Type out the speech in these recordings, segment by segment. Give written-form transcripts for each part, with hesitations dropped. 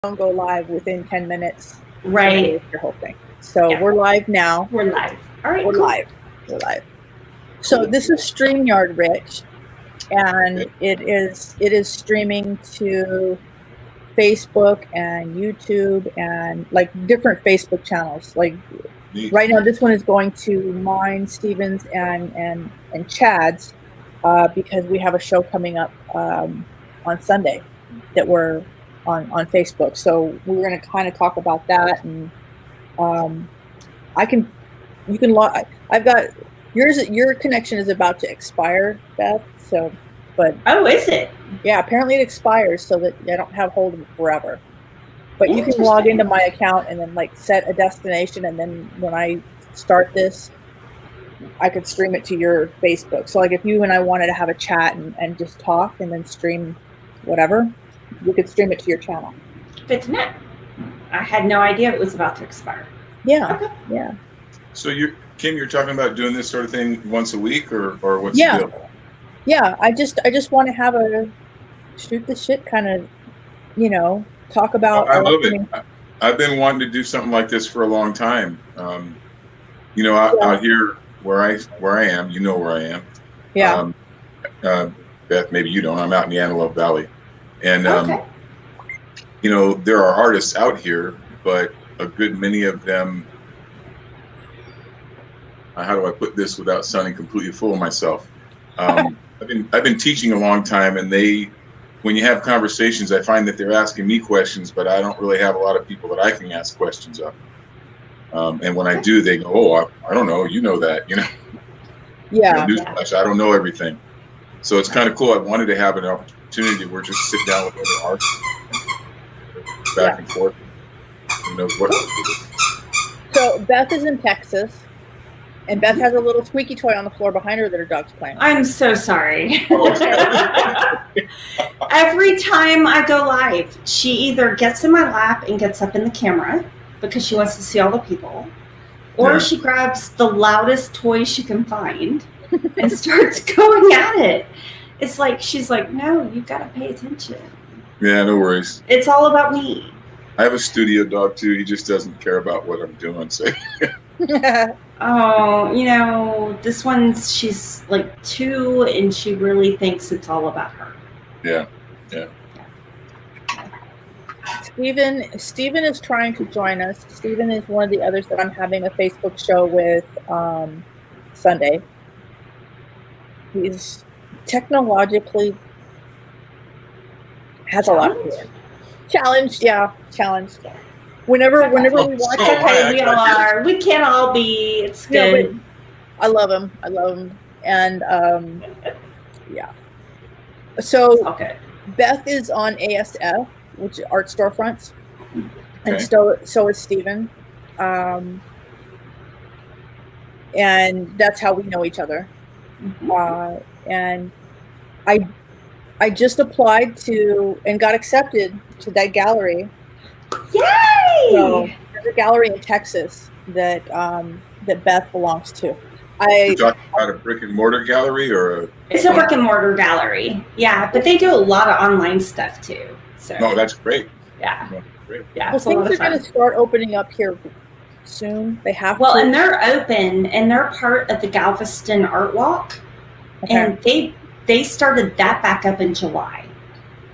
don't go live within 10 minutes. Right. Your whole thing. So we're live now. We're live. All right. We're cool. live. We're live. So this is StreamYard, Rich, and it is streaming to Facebook and YouTube and like different Facebook channels. Like right now, this one is going to mine, Stevens, and Chad's because we have a show coming up on Sunday that we're on Facebook. So we're going to kind of talk about that, and I've got your connection is about to expire, Beth. So, but is it? Yeah, apparently it expires so that I don't have hold of it forever. But you can log into my account and then like set a destination, and then when I start this, I could stream it to your Facebook. So like if you and I wanted to have a chat and just talk and then stream whatever, you could stream it to your channel. Good to know. I had no idea it was about to expire. Yeah. Okay. Yeah. So Kim, you're talking about doing this sort of thing once a week or what's the deal? Yeah. I just want to have a shoot the shit kind of, talk about. I love it. I've been wanting to do something like this for a long time. Out here where I am, where I am. Yeah. Beth, maybe you don't. I'm out in the Antelope Valley, and there are artists out here, but a good many of them. How do I put this without sounding completely full of myself? I've been teaching a long time, and when you have conversations, I find that they're asking me questions, but I don't really have a lot of people that I can ask questions of. And when I do, they go, "Oh, I don't know. You know that, Yeah. Newsflash, I don't know everything." So it's kind of cool. I wanted to have an opportunity where just sit down with other artists, back and forth. Who knows what? So Beth is in Texas. And Beth has a little squeaky toy on the floor behind her that her dog's playing with. I'm so sorry. Every time I go live, she either gets in my lap and gets up in the camera because she wants to see all the people, or she grabs the loudest toy she can find and starts going at it. It's like, she's like, no, you've got to pay attention. Yeah, no worries. It's all about me. I have a studio dog too. He just doesn't care about what I'm doing. So. Oh, this one's, she's like 2 and she really thinks it's all about her. Yeah. Steven is trying to join us. Steven is one of the others that I'm having a Facebook show with Sunday. He's technologically has a lot to do. Challenged. Whenever we watch it, okay, we all are. We can't all be. It's good. No, I love him. And yeah. So Beth is on ASF, which is Art Storefronts, and so is Steven. And that's how we know each other. Mm-hmm. And I just applied to and got accepted to that gallery. Yay! So there's a gallery in Texas that Beth belongs to. You're talking about a brick and mortar gallery or It's a brick and mortar gallery. Yeah, but they do a lot of online stuff too. So no, that's great. Yeah. Great. Yeah. Well, things are going to start opening up here soon. They have to. And they're open and they're part of the Galveston Art Walk. Okay. And they started that back up in July.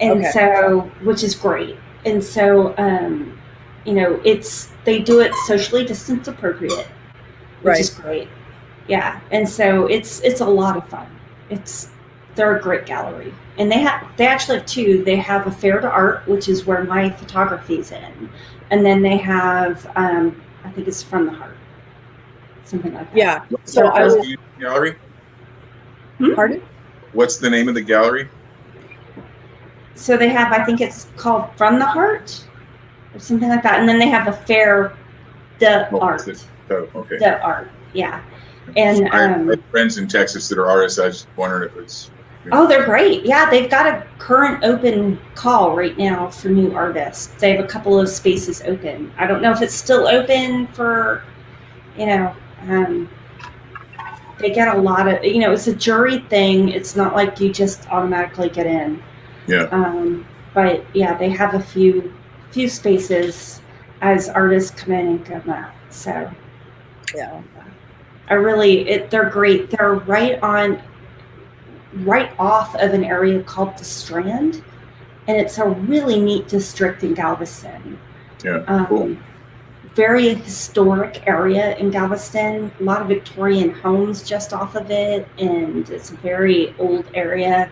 And so, which is great. And so, they do it socially distance appropriate, which is great. Yeah. And so it's a lot of fun. They're a great gallery, and they actually have 2. They have a Fair to Art, which is where my photography's in. And then they have, I think it's From the Heart, something like that. Yeah. So gallery. Pardon? What's the name of the gallery? So they have, I think it's called From the Heart or something like that. And then they have a Fair the Art. The Art, yeah. And I have friends in Texas that are artists. I was just wondering if it's... Oh, they're great. Yeah, they've got a current open call right now for new artists. They have a couple of spaces open. I don't know if it's still open for, they get a lot of, it's a jury thing. It's not like you just automatically get in. Yeah. But yeah, they have a few few spaces as artists come in and come out. So Yeah. they're great. They're right off of an area called the Strand, and it's a really neat district in Galveston. Yeah, cool. Very historic area in Galveston. A lot of Victorian homes just off of it, and it's a very old area.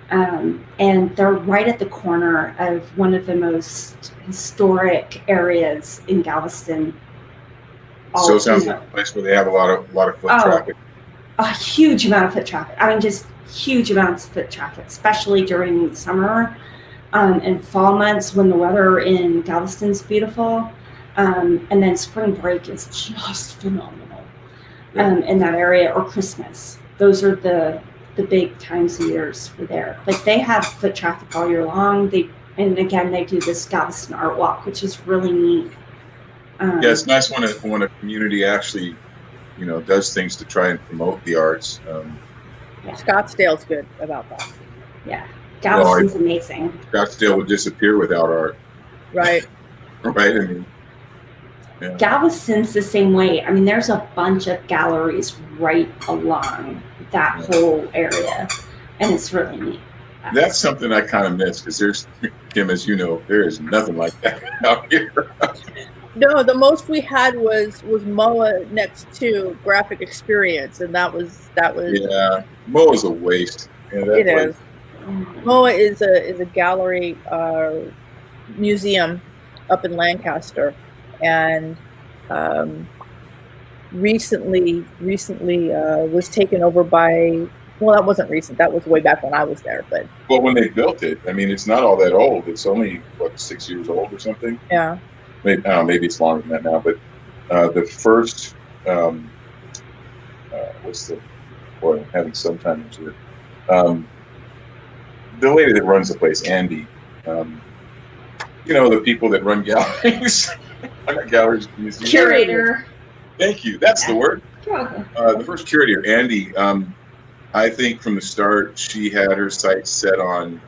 And they're right at the corner of one of the most historic areas in Galveston. So it sounds like a place where they have a lot of foot traffic. A huge amount of foot traffic. I mean, just huge amounts of foot traffic, especially during summer and fall months when the weather in Galveston's beautiful. And then spring break is just phenomenal in that area, or Christmas. Those are the big times of years for there. But they have foot traffic all year long. And again, they do this Galveston Art Walk, which is really neat. Yeah, it's nice when a community actually, does things to try and promote the arts. Scottsdale's good about that. Yeah, Galveston's amazing. Scottsdale would disappear without art. Right. Right. I mean, yeah. Galveston's the same way. I mean, there's a bunch of galleries right along that whole area, and it's really neat. That's something I kind of miss, because there's, Kim, as you know, there is nothing like that out here. No, the most we had was MOA next to Graphic Experience, and that was. Yeah, MOA's a waste. Yeah, it is. MOA is a gallery museum up in Lancaster, and recently was taken over by. Well, that wasn't recent. That was way back when I was there. But well, when they built it, I mean, it's not all that old. It's only 6 years old or something. Yeah. Maybe it's longer than that now. But the first, what's the? Boy, I'm having some time into it. The lady that runs the place, Andy. The people that run galleries. Galleries, museums. Curator. Thank you. That's the word. You're The first curator, Andy. I think from the start, she had her sights set on,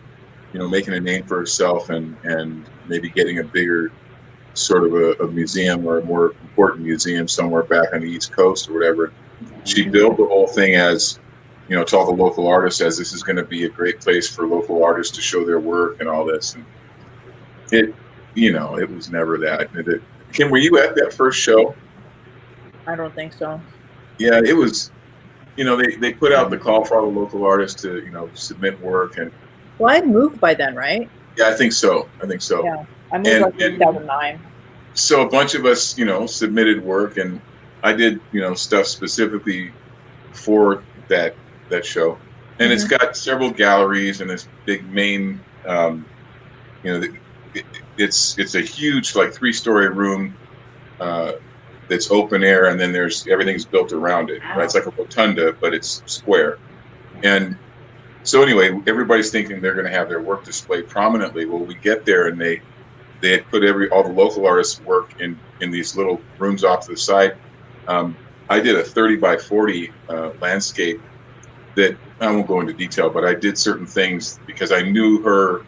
making a name for herself and maybe getting a bigger sort of a museum, or a more important museum somewhere back on the East Coast or whatever. She built the whole thing as, to all the local artists, as this is going to be a great place for local artists to show their work and all this. And it was never that. Kim, were you at that first show? I don't think so. Yeah, it was. They put out the call for all the local artists to, submit work. And well, I'd moved by then, right? Yeah, I think so. Yeah, I moved in 2009. So a bunch of us, submitted work, and I did, stuff specifically for that show. And It's got several galleries and this big main, it's a huge, like 3-story room that's open air, and then everything's built around it. Right? It's like a rotunda, but it's square. And so anyway, everybody's thinking they're going to have their work displayed prominently. Well, we get there, and they had put all the local artists' work in these little rooms off to the side. I did a 30 by 40 landscape that I won't go into detail, but I did certain things because I knew her.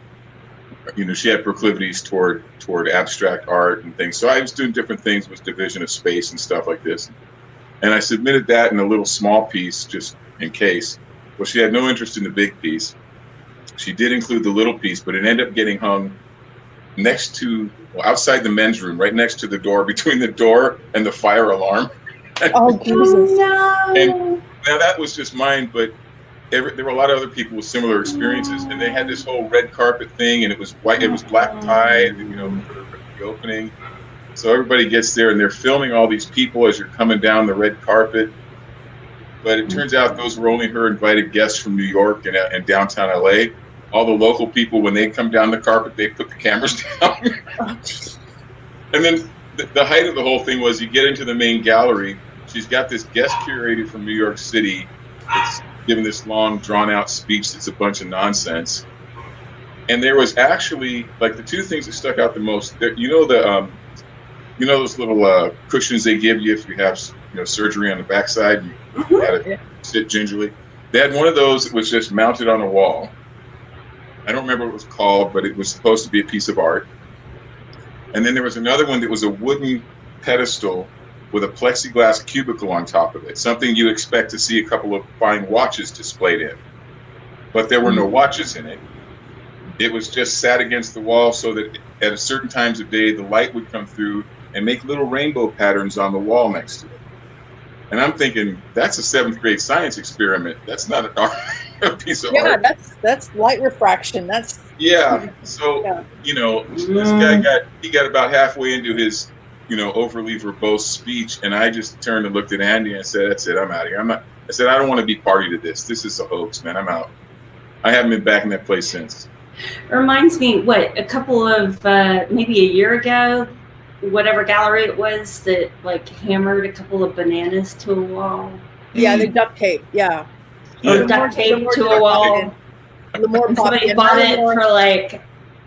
She had proclivities toward abstract art and things. So I was doing different things with division of space and stuff like this. And I submitted that in a little small piece just in case. Well, she had no interest in the big piece. She did include the little piece, but it ended up getting hung outside the men's room, right next to the door, between the door and the fire alarm. Oh, Jesus. No. And now that was just mine, but there were a lot of other people with similar experiences, and they had this whole red carpet thing, and it was white, it was black tie, for the opening. So everybody gets there, and they're filming all these people as you're coming down the red carpet. But it turns out those were only her invited guests from New York and downtown LA. All the local people, when they come down the carpet, they put the cameras down. And then the height of the whole thing was, you get into the main gallery. She's got this guest curator from New York City that's giving this long, drawn-out speech that's a bunch of nonsense. And there was actually, like, the two things that stuck out the most. Those little cushions they give you if you have surgery on the backside. You had to sit gingerly. They had one of those that was just mounted on a wall. I don't remember what it was called, but it was supposed to be a piece of art. And then there was another one that was a wooden pedestal with a plexiglass cubicle on top of it, something you expect to see a couple of fine watches displayed in. But there were no watches in it. It was just sat against the wall so that at certain times of day, the light would come through and make little rainbow patterns on the wall next to it. And I'm thinking, that's a 7th grade science experiment. That's not a piece of art. Yeah, that's light refraction. That's So this guy got about halfway into his overly verbose speech, and I just turned and looked at Andy and said, "That's it. I'm out of here. I said, I don't want to be party to this. This is a hoax, man. I'm out." I haven't been back in that place since. It reminds me, a couple of maybe a year ago, whatever gallery it was that hammered a couple of bananas to a wall. Yeah, they duct tape. Yeah. Or duct tape to a wall. Lamore somebody bought it for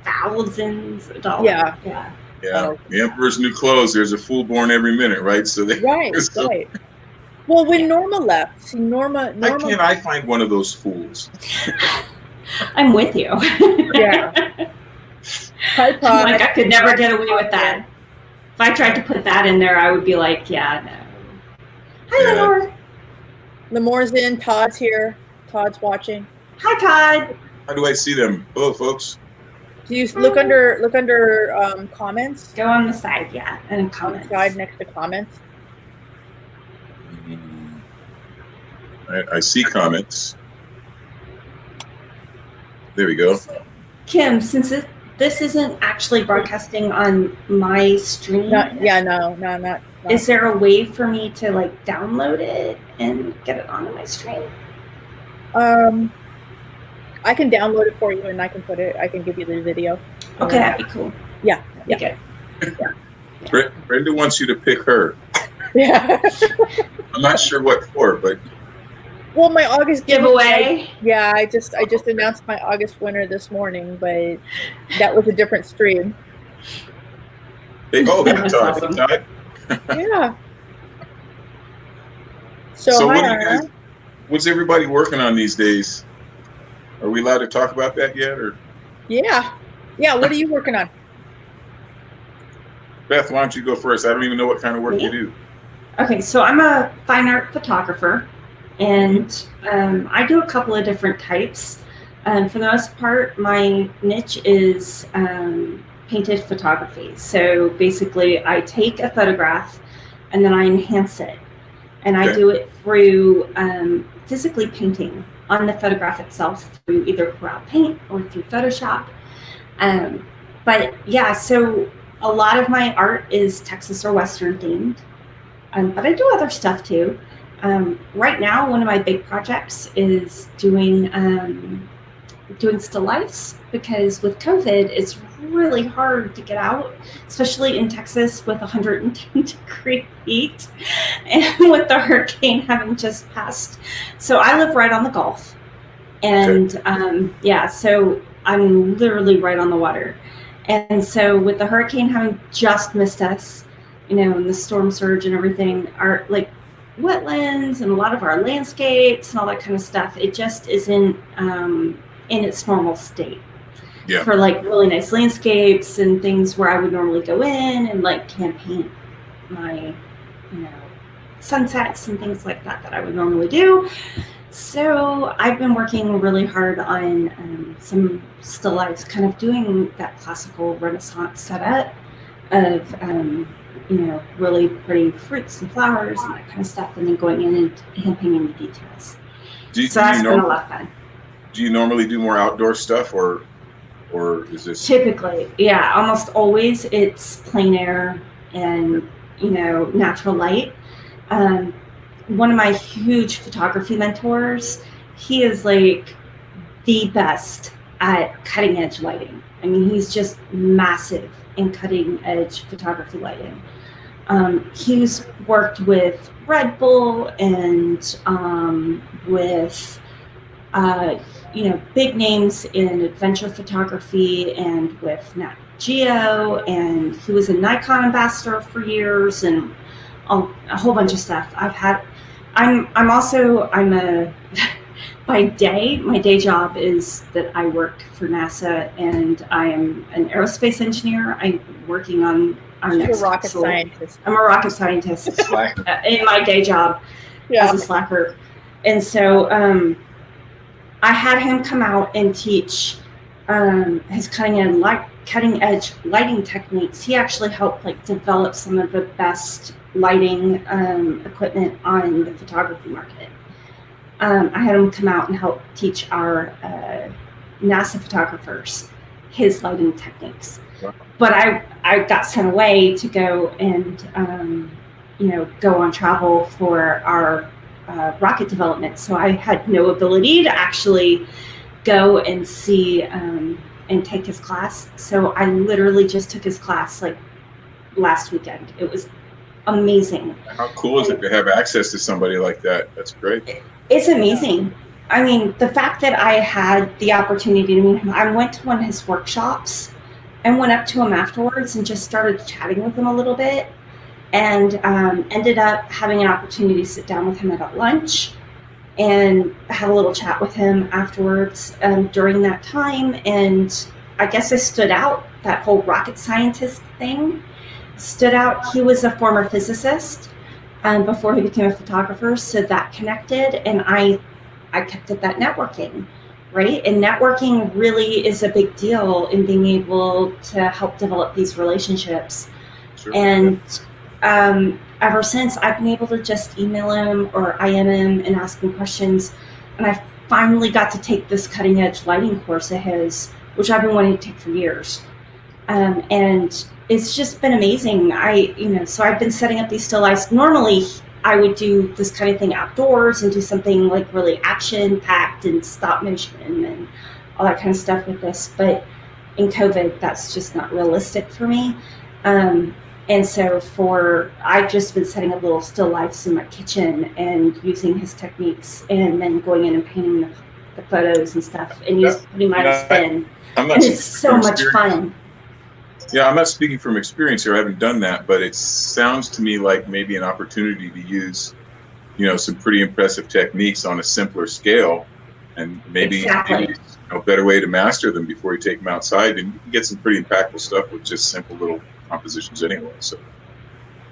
thousands of dollars. Yeah. Yeah, the emperor's new clothes. There's a fool born every minute, right? So right. Well, when Norma left, see Norma. Why can't I find one of those fools? I'm with you. Yeah. Hi, Todd. I could never get away with that. If I tried to put that in there, I would be like, yeah, no. Hi, Lenore. Lamore's in. Todd's here. Todd's watching. Hi, Todd. How do I see them? Hello, folks. Do you look under comments? Go on the side, and comments. Side next to comments. I see comments. There we go. Kim, since this isn't actually broadcasting on my stream, not. Is there a way for me to download it and get it onto my stream? I can download it for you, and I can give you the video. Okay, that'd be cool. Yeah. Okay. Yeah. Brenda wants you to pick her. Yeah. I'm not sure what for, but. Well, my August giveaway. I just announced my August winner this morning, but that was a different stream. That's awesome. Yeah. So what do you guys? What's everybody working on these days? Are we allowed to talk about that yet, or? Yeah. What are you working on? Beth, why don't you go first? I don't even know what kind of work you do. Okay, so I'm a fine art photographer, and I do a couple of different types. For the most part, my niche is painted photography. So basically, I take a photograph and then I enhance it, and I do it through physically painting on the photograph itself through either Corel Paint or through Photoshop. But yeah, so a lot of my art is Texas or Western themed, but I do other stuff too. Right now, one of my big projects is doing still lifes, because with COVID, it's really hard to get out, especially in Texas with 110 degree heat and with the hurricane having just passed. So I live right on the Gulf, and so I'm literally right on the water. And so with the hurricane having just missed us, and the storm surge and everything, our wetlands and a lot of our landscapes and all that kind of stuff, it just isn't in its normal state. Yeah. For really nice landscapes and things where I would normally go in and hand paint my sunsets and things like that I would normally do. So I've been working really hard on some still lifes, kind of doing that classical Renaissance setup of really pretty fruits and flowers and that kind of stuff, and then going in and hand painting the details. So that's been a lot of fun. Do you normally do more outdoor stuff, or is this? Typically, yeah, almost always it's plein air and natural light. One of my huge photography mentors, he is the best at cutting edge lighting. I mean, he's just massive in cutting edge photography lighting. He's worked with Red Bull and with big names in adventure photography and with Nat Geo, and he was a Nikon ambassador for years, and a whole bunch of stuff. I'm a By day, my day job is that I work for NASA, and I am an aerospace engineer. I'm working on our You're a next rocket capsule. scientist. I'm a rocket scientist in my day job as a slacker. And so I had him come out and teach his cutting edge lighting techniques. He actually helped like develop some of the best lighting equipment on the photography market. I had him come out and help teach our NASA photographers his lighting techniques. Wow. But I got sent away to go and go on travel for our rocket development. So I had no ability to actually go and see and take his class. So I literally just took his class like last weekend. It was amazing. How cool is it to have access to somebody like that? That's great. It's amazing. I mean, the fact that I had the opportunity to meet him, I went to one of his workshops and went up to him afterwards and just started chatting with him a little bit, and ended up having an opportunity to sit down with him at lunch and have a little chat with him afterwards during that time. And I guess I stood out. That whole rocket scientist thing stood out. He was a former physicist before he became a photographer, so that connected, and I kept at that networking, right? And networking really is a big deal in being able to help develop these relationships. Sure. And ever since, I've been able to just email him or IM him and ask him questions, and I finally got to take this cutting edge lighting course of his, which I've been wanting to take for years. And it's just been amazing. So I've been setting up these still lifes. Normally I would do this kind of thing outdoors and do something like really action packed and stop motion and all that kind of stuff with this. But in COVID, that's just not realistic for me. And so I've just been setting up little still lifes in my using using his techniques, and then going in and painting the photos and stuff, and putting my spin. And it's so much fun. Yeah, I'm not speaking from experience here. I haven't done that, but it sounds to me like maybe an opportunity to use, some pretty impressive techniques on a simpler scale, and maybe a better way to master them before you take them outside, and you can get some pretty impactful stuff with just simple little compositions anyway. So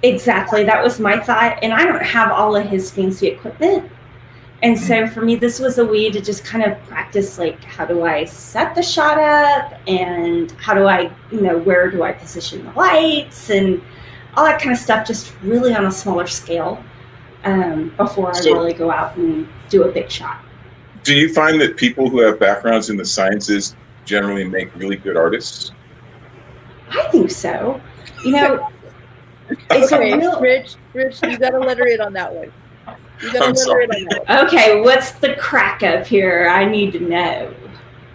exactly, that was my thought, and I don't have all of his fancy equipment. And so for me, this was a way to just kind of practice, like, how do I set the shot up, and how do I, where do I position the lights, and all that kind of stuff, just really on a smaller scale before I really go out and do a big shot. Do you find that people who have backgrounds in the sciences generally make really good artists? I think so. It's Rich, you got to let her in on that one. I'm sorry. Okay, what's the crack up here? I need to know.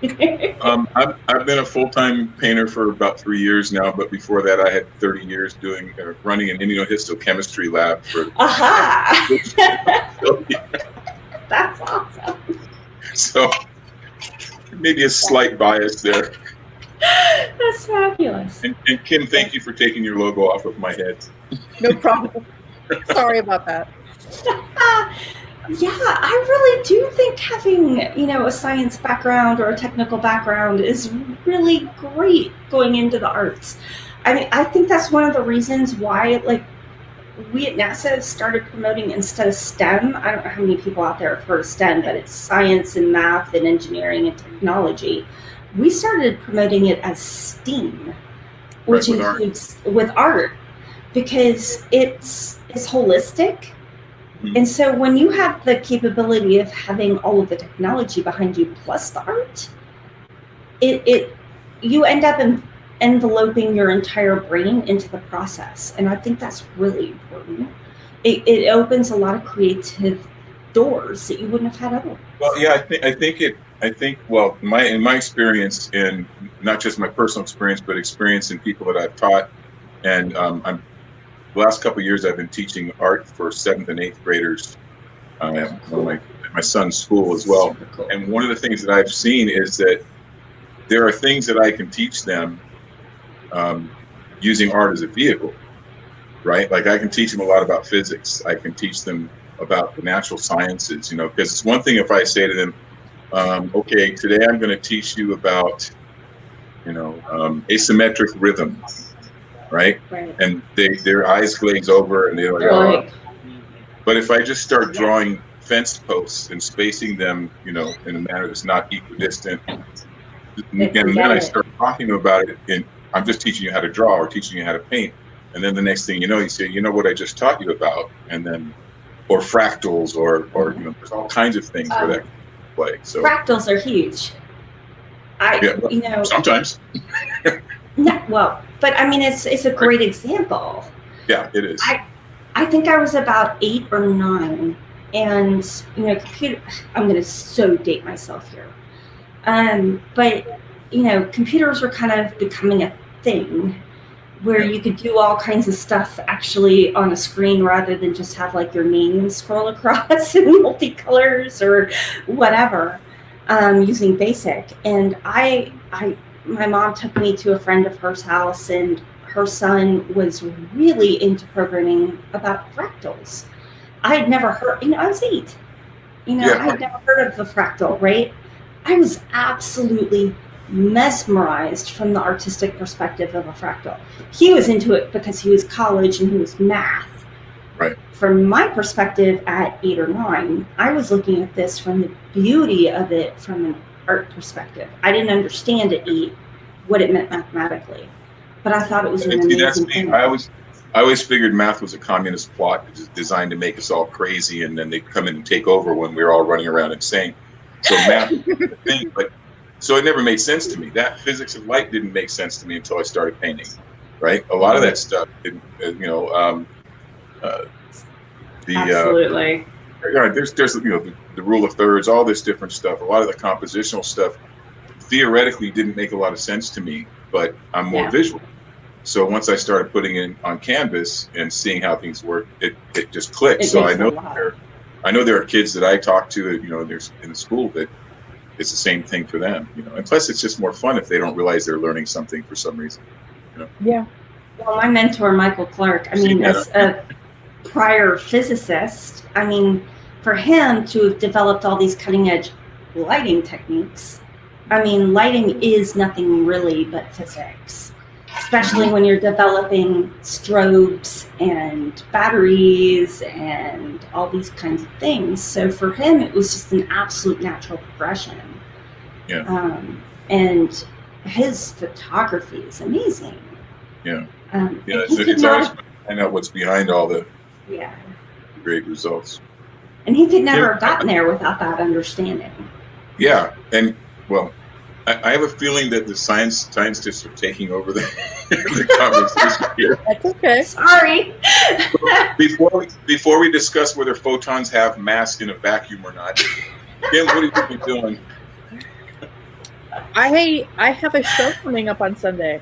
I've been a full-time painter for about 3 years now, but before that I had 30 years running an immunohistochemistry lab for. Aha! That's awesome. So maybe a slight bias there. That's fabulous. And Kim, thank you for taking your logo off of my head. No problem. Sorry about that. Yeah, I really do think having, a science background or a technical background is really great going into the arts. I mean, I think that's one of the reasons why, we at NASA have started promoting, instead of STEM, I don't know how many people out there have heard of STEM, but it's science and math and engineering and technology. We started promoting it as STEAM, which includes with art, because it's holistic. And so when you have the capability of having all of the technology behind you plus the art, you end up enveloping your entire brain into the process. And I think that's really important. It opens a lot of creative doors that you wouldn't have had otherwise. Well, yeah, I think in my experience, in not just my personal experience, but experience in people that I've taught, and the last couple of years I've been teaching art for 7th and 8th graders at my son's school as well. Cool. And one of the things that I've seen is that there are things that I can teach them using art as a vehicle, right? Like I can teach them a lot about physics. I can teach them about the natural sciences, because it's one thing if I say to them, Okay, today I'm going to teach you about, asymmetric rhythm, right? Right. And their eyes glaze over and they're like, They're oh. like, But if I just start drawing fence posts and spacing them, in a manner that's not equidistant, and then I start talking about it, and I'm just teaching you how to draw or teaching you how to paint. And then the next thing you know, you say, you know what I just taught you about? And then, or fractals, or there's all kinds of things where that can play. So fractals are huge. Sometimes. No, well, but I mean, it's a great example. Yeah, it is. I think I was about 8 or 9, and computer. I'm going to so date myself here, but computers were kind of becoming a thing where you could do all kinds of stuff actually on a screen rather than just have like your name scroll across in multicolors or whatever, using BASIC. And my mom took me to a friend of hers house, and her son was really into programming about fractals. I had never heard, I was 8. I had never heard of the fractal, right? I was absolutely mesmerized from the artistic perspective of a fractal. He was into it because he was college and he was math. Right. From my perspective at 8 or 9, I was looking at this from the beauty of it from an art perspective. I didn't understand at 8 what it meant mathematically, but I thought it was an amazing thing. I always figured math was a communist plot designed to make us all crazy, and then they'd come in and take over when we were all running around insane. So math was the thing, but so it never made sense to me. That physics of light didn't make sense to me until I started painting, right? A lot of that stuff, absolutely. There's the rule of thirds, all this different stuff. A lot of the compositional stuff theoretically didn't make a lot of sense to me, but I'm more visual. So once I started putting it on canvas and seeing how things work, it just clicked. So I know there are kids that I talk to, there's in the school that it's the same thing for them, and plus it's just more fun if they don't realize they're learning something for some reason. Yeah. Well, my mentor, Michael Clark, as a prior physicist, for him to have developed all these cutting edge lighting techniques, lighting is nothing really but physics, especially when you're developing strobes and batteries and all these kinds of things. So for him, it was just an absolute natural progression. Yeah. And his photography is amazing. Yeah. It's always fun to find out what's behind all the great results. And he could never have gotten there without that understanding. Yeah. And well, I have a feeling that the scientists are taking over the conversation here. That's okay. Sorry. Before we discuss whether photons have mass in a vacuum or not, Kim, what have you been doing? I have a show coming up on Sunday.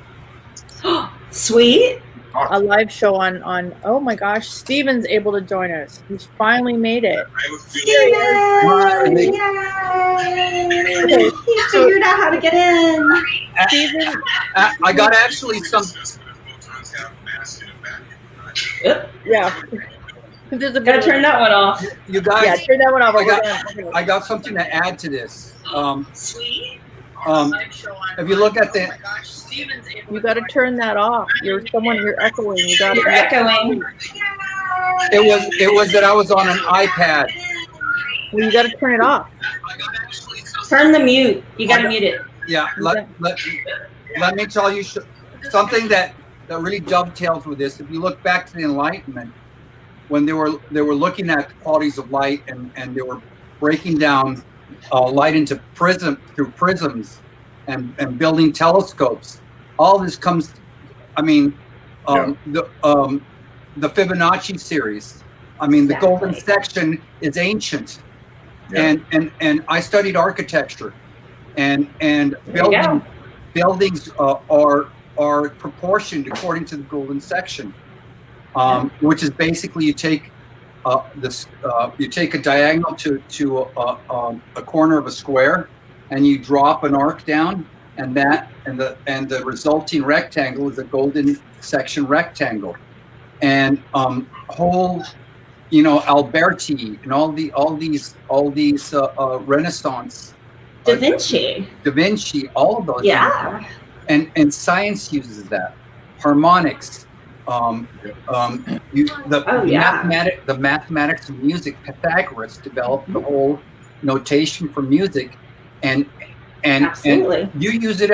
Sweet. A live show on oh my gosh, Steven's able to join us. He's finally made it. Steven! Yay! He figured out how to get in. Steven, I got actually some. Yeah. There's a Gotta turn that one off. You guys. Yeah, turn that one off. I got something to add to this. Sweet. If you look at the, you got to turn that off. You're echoing. You're echoing. It was that I was on an iPad. Well, you got to turn it off. Turn the mute. You got to mute it. Yeah. Let me tell you something that really dovetails with this. If you look back to the Enlightenment, when they were looking at the qualities of light and they were breaking down light into prisms and building telescopes. All this comes, the Fibonacci series. The golden section is ancient, and I studied architecture, and buildings are proportioned according to the golden section, which is basically you take you take a diagonal to a corner of a square, and you drop an arc down, and the resulting rectangle is a golden section rectangle, and Alberti and all these Renaissance Da Vinci. Da Vinci, all of those Yeah. things. And science uses that. Harmonics. The mathematics of music. Pythagoras developed the whole notation for music, and Absolutely. you use it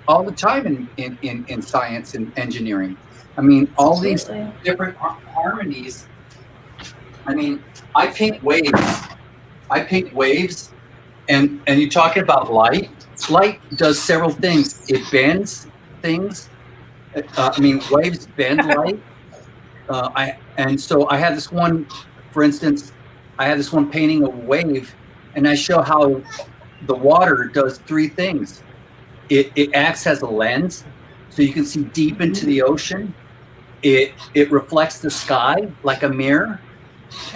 all the time in science and engineering. I mean, all these different harmonies. I mean, I paint waves, and you're talking about light. Light does several things. It bends things. Waves bend light. So I had this one, for instance, painting a wave, and I show how the water does three things. It acts as a lens, so you can see deep into the ocean. It reflects the sky like a mirror,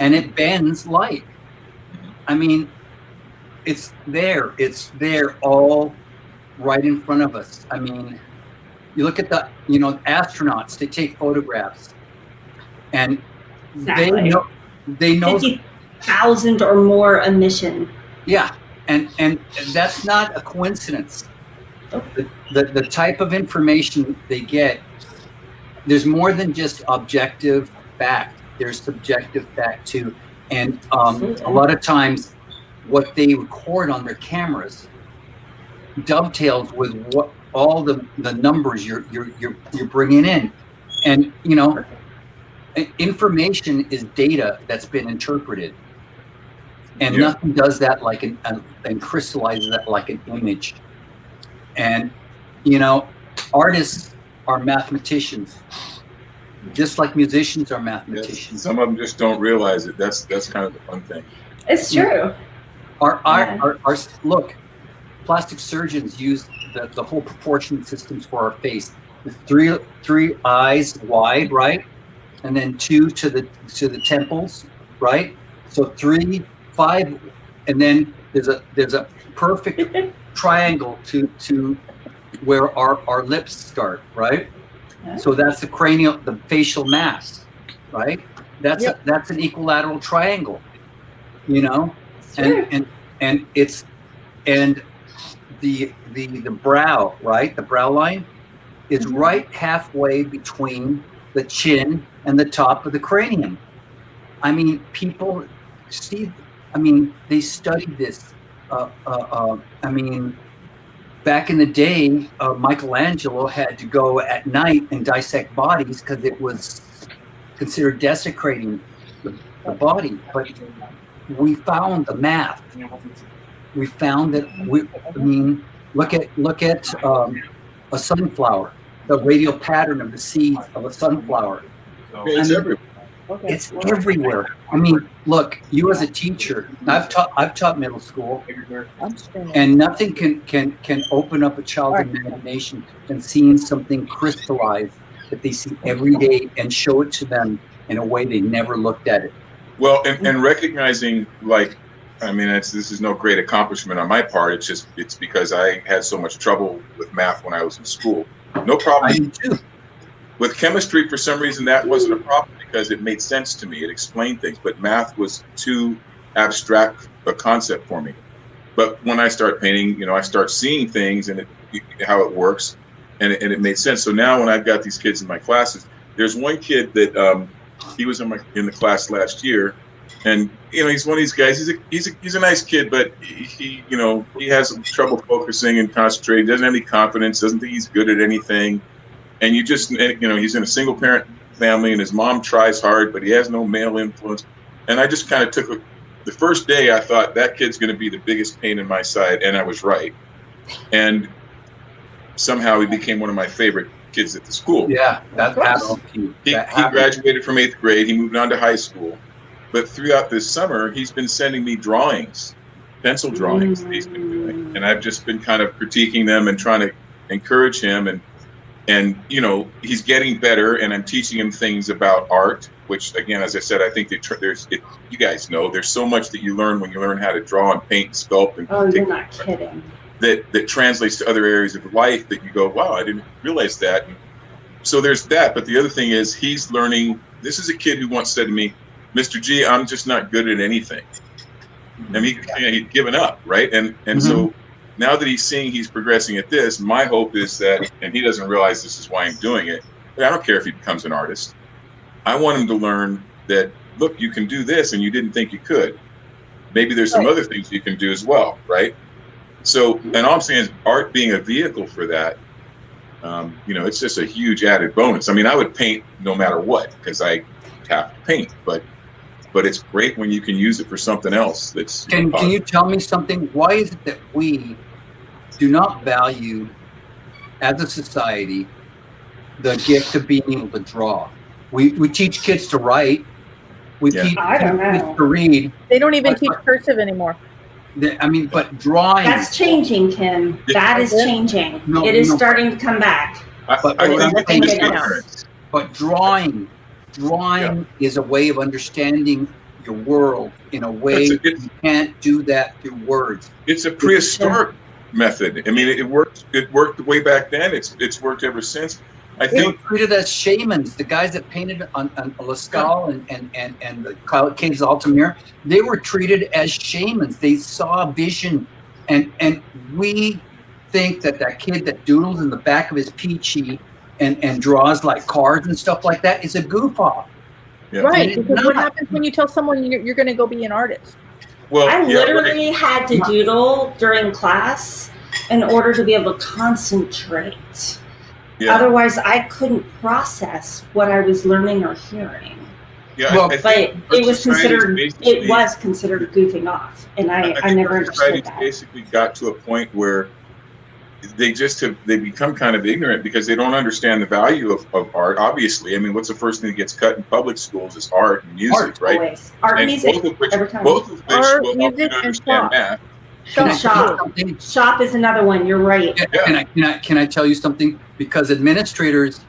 and it bends light. I mean, it's there all right in front of us. I mean, you look at the astronauts, they take photographs, and exactly. they know 50,000 or more emission. Yeah, and that's not a coincidence. The type of information they get, there's more than just objective fact. There's subjective fact too, and a lot of times, what they record on their cameras dovetails with what all the numbers you're bringing in, and information is data that's been interpreted, and nothing does that like and crystallizes that like an image. And artists are mathematicians, just like musicians are mathematicians. Yes, some of them just don't realize it. That's kind of the fun thing. It's true. Look, plastic surgeons use the whole proportion systems for our face. The three eyes wide, right? And then 2 to the temples, right? So 3, 5, and then there's a perfect triangle to where our lips start, right? So that's the facial mass, right? That's an equilateral triangle, and it's the brow, right? The brow line is right halfway between the chin and the top of the cranium. I mean, people they studied this. Back in the day, Michelangelo had to go at night and dissect bodies because it was considered desecrating the body. But we found the math. We found that look at a sunflower, the radial pattern of the seeds of a sunflower. It's everywhere. Okay. It's everywhere. I mean, look, you as a teacher, I've taught middle school, and nothing can open up a child's imagination than seeing something crystallized that they see every day and show it to them in a way they never looked at it. Well, and recognizing, this is no great accomplishment on my part. It's because I had so much trouble with math when I was in school. No problem. I did too. With chemistry, for some reason, that wasn't a problem because it made sense to me. It explained things, but math was too abstract a concept for me. But when I start painting, I start seeing things and how it works, and it made sense. So now when I've got these kids in my classes, there's one kid that he was in the class last year, and he's one of these guys. He's a nice kid, but he has some trouble focusing and concentrating. Doesn't have any confidence. Doesn't think he's good at anything. And he's in a single parent family, and his mom tries hard, but he has no male influence. And I just kind of took the first day. I thought that kid's going to be the biggest pain in my side, and I was right. And somehow he became one of my favorite kids at the school. Yeah, that's he graduated from 8th grade. He moved on to high school, but throughout this summer, he's been sending me drawings, pencil drawings that he's been doing, and I've just been kind of critiquing them and trying to encourage him. And he's getting better, and I'm teaching him things about art, which, again, as I said, I think you guys know, there's so much that you learn when you learn how to draw and paint and sculpt. And you're not kidding. That translates to other areas of life that you go, wow, I didn't realize that. So there's that. But the other thing is he's learning. This is a kid who once said to me, Mr. G, I'm just not good at anything. And he'd given up, right? And so now that he's seeing he's progressing at this, my hope is that, and he doesn't realize this is why I'm doing it. I don't care if he becomes an artist. I want him to learn that, look, you can do this and you didn't think you could. Maybe there's some other things you can do as well, right? So, and all I'm saying is art being a vehicle for that, it's just a huge added bonus. I mean, I would paint no matter what because I have to paint, but it's great when you can use it for something else. Can you tell me something? Why is it that we do not value, as a society, the gift of being able to draw? We teach kids to write. We teach kids to read. They don't even teach cursive anymore. But drawing. That's changing, Kim. That is changing. It is starting to come back. But drawing is a way of understanding your world in a way you can't do that through words. It's a prehistoric method. I mean, it worked way back then. It's worked ever since. I think were treated as shamans. The guys that painted on Lascaux and the Caves of Altamira, they were treated as shamans. They saw vision, and we think that kid that doodles in the back of his peachy and draws like cards and stuff like that is a goof off. Yeah. Right, because what happens when you tell someone you're going to go be an artist? Well, I literally had to doodle during class in order to be able to concentrate. Yeah. Otherwise, I couldn't process what I was learning or hearing. Yeah, but it was considered goofing off, and I never understood that. Basically got to a point where they become kind of ignorant because they don't understand the value of art. Obviously, I mean, what's the first thing that gets cut in public schools is art and music, right? Always. Art and music. Both of which will help you understand math. Shop is another one. You're right. Can I tell you something? Because administrators,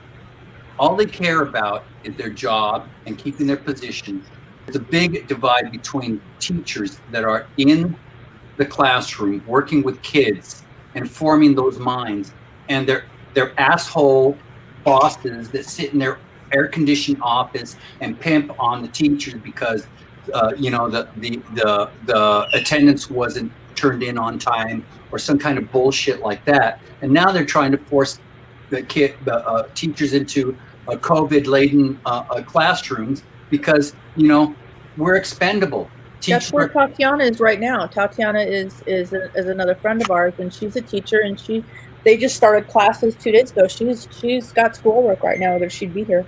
all they care about is their job and keeping their position. There's a big divide between teachers that are in the classroom working with kids and forming those minds, and their asshole bosses that sit in their air-conditioned office and pimp on the teachers because the attendance wasn't turned in on time or some kind of bullshit like that. And now they're trying to force the teachers into COVID-laden classrooms because we're expendable. That's where Tatiana is right now. Tatiana is another friend of ours, and she's a teacher, and they just started classes 2 days ago. She's got schoolwork right now, or she'd be here.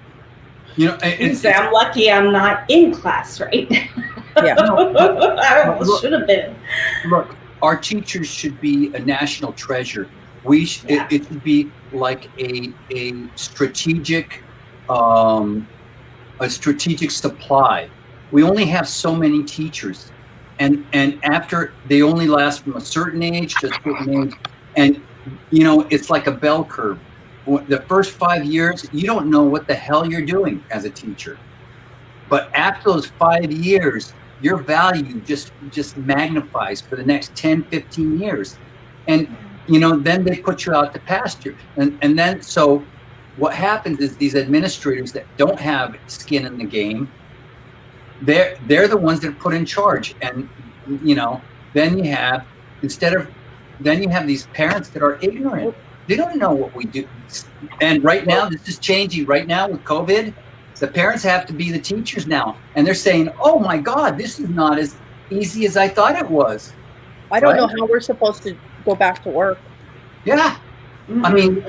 I'm lucky I'm not in class right now. Yeah, I almost should have been. Look, our teachers should be a national treasure. It should be like a strategic supply. We only have so many teachers, and after they only last from a certain age to a certain age, and it's like a bell curve. The first 5 years, you don't know what the hell you're doing as a teacher, but after those 5 years, your value just magnifies for the next 10, 15 years, and then they put you out to pasture, and then so what happens is these administrators that don't have skin in the game, they're the ones that are put in charge, and then you have these parents that are ignorant. They don't know what we do, and right now this is changing. Right now with COVID, the parents have to be the teachers now, and they're saying, "Oh my God, this is not as easy as I thought it was." I don't know how we're supposed to go back to work. Yeah, I mean,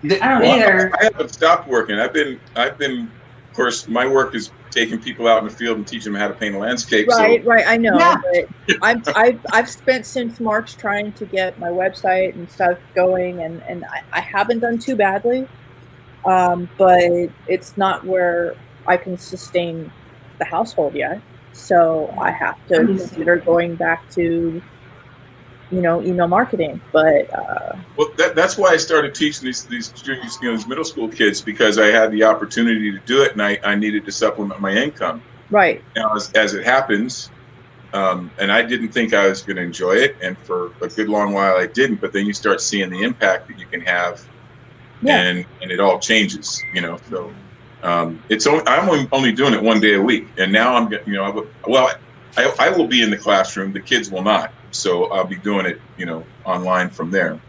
I don't either. I haven't stopped working. I've been. Of course, my work is taking people out in the field and teaching them how to paint a landscape. Right. I know. Yeah. But I've spent since March trying to get my website and stuff going, and I haven't done too badly, but it's not where I can sustain the household yet. So I have to consider going back to email marketing. But well, that's why I started teaching these these middle school kids, because I had the opportunity to do it, and I needed to supplement my income. Right. Now, as it happens, and I didn't think I was going to enjoy it, and for a good long while I didn't. But then you start seeing the impact that you can have, and it all changes. So I'm only doing it 1 day a week, and now I'm I will be in the classroom. The kids will not. So I'll be doing it, online from there.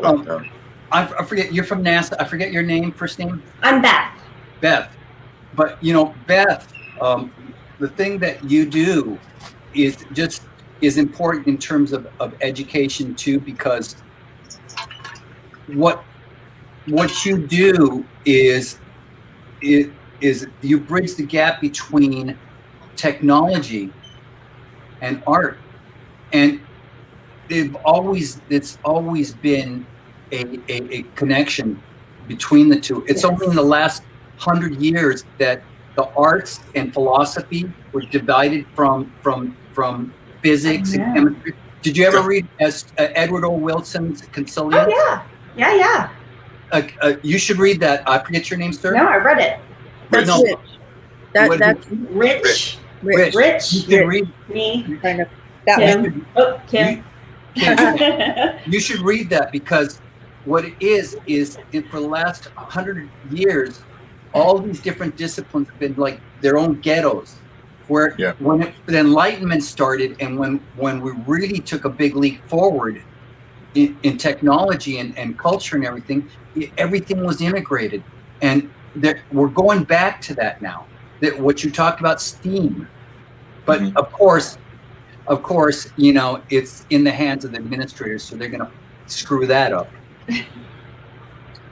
But, I forget, you're from NASA. I forget your name, first name. I'm Beth. Beth. But Beth, the thing that you do is important in terms of education too, because what you do is you bridge the gap between technology and art, and it's always been a connection between the two. It's only in the last 100 years that the arts and philosophy were divided from physics and chemistry. Did you ever read Edward O. Wilson's Consilience? Oh yeah. You should read that. I forget your name, sir. No, I read it. That's No. Rich. That's Rich. Rich. You should read. Me. Kind of that Tim. one. Tim. You should read that, because what it is for the last 100 years, all these different disciplines have been like their own ghettos. Where when the Enlightenment started, and when we really took a big leap forward in technology and culture and everything was integrated, and we're going back to that now. That what you talked about, STEAM, but of course, it's in the hands of the administrators, so they're going to screw that up.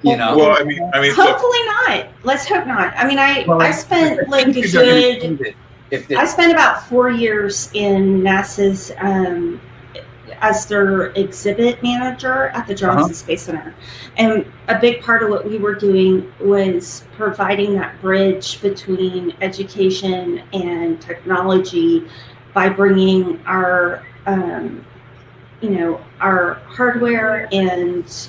Well, I mean, hopefully not. Let's hope not. I mean, I spent like a good. I spent about 4 years in NASA's as their exhibit manager at the Johnson Space Center. And a big part of what we were doing was providing that bridge between education and technology by bringing our, our hardware and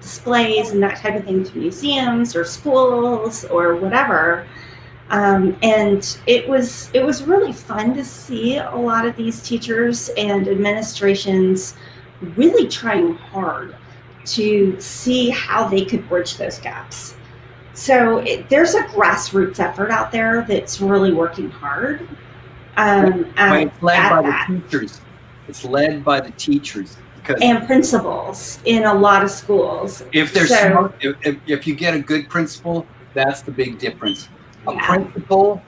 displays and that type of thing to museums or schools or whatever. And it was really fun to see a lot of these teachers and administrations really trying hard to see how they could bridge those gaps. So there's a grassroots effort out there that's really working hard. It's led by the teachers. It's led by the teachers. And principals in a lot of schools. If they're smart, if you get a good principal, that's the big difference. A principal,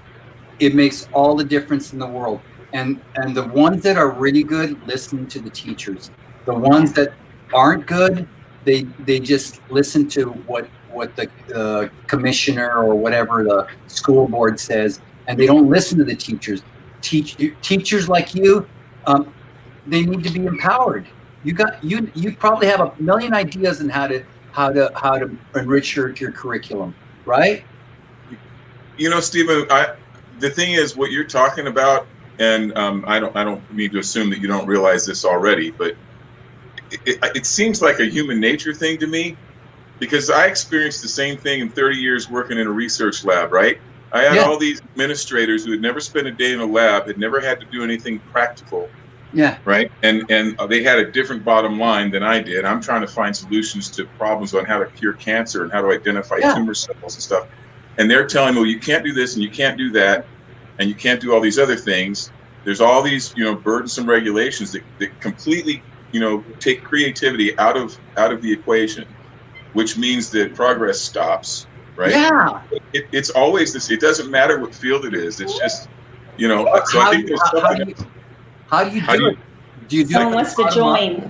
it makes all the difference in the world. And the ones that are really good listen to the teachers. The ones that aren't good, they just listen to what the commissioner or whatever the school board says, and they don't listen to the teachers. Teachers like you, they need to be empowered. You probably have a million ideas on how to enrich your curriculum, right? Stephen, the thing is, what you're talking about, and I don't mean to assume that you don't realize this already, but it seems like a human nature thing to me, because I experienced the same thing in 30 years working in a research lab, right? I had all these administrators who had never spent a day in a lab, had never had to do anything practical. Yeah. Right. And they had a different bottom line than I did. I'm trying to find solutions to problems on how to cure cancer and how to identify tumor cells and stuff. And they're telling me, well, you can't do this and you can't do that, and you can't do all these other things. There's all these, burdensome regulations that completely, take creativity out of the equation, which means that progress stops, right? Yeah. It's always this. It doesn't matter what field it is. It's just, so I think there's something. How do you do it? Do you do Someone wants to join.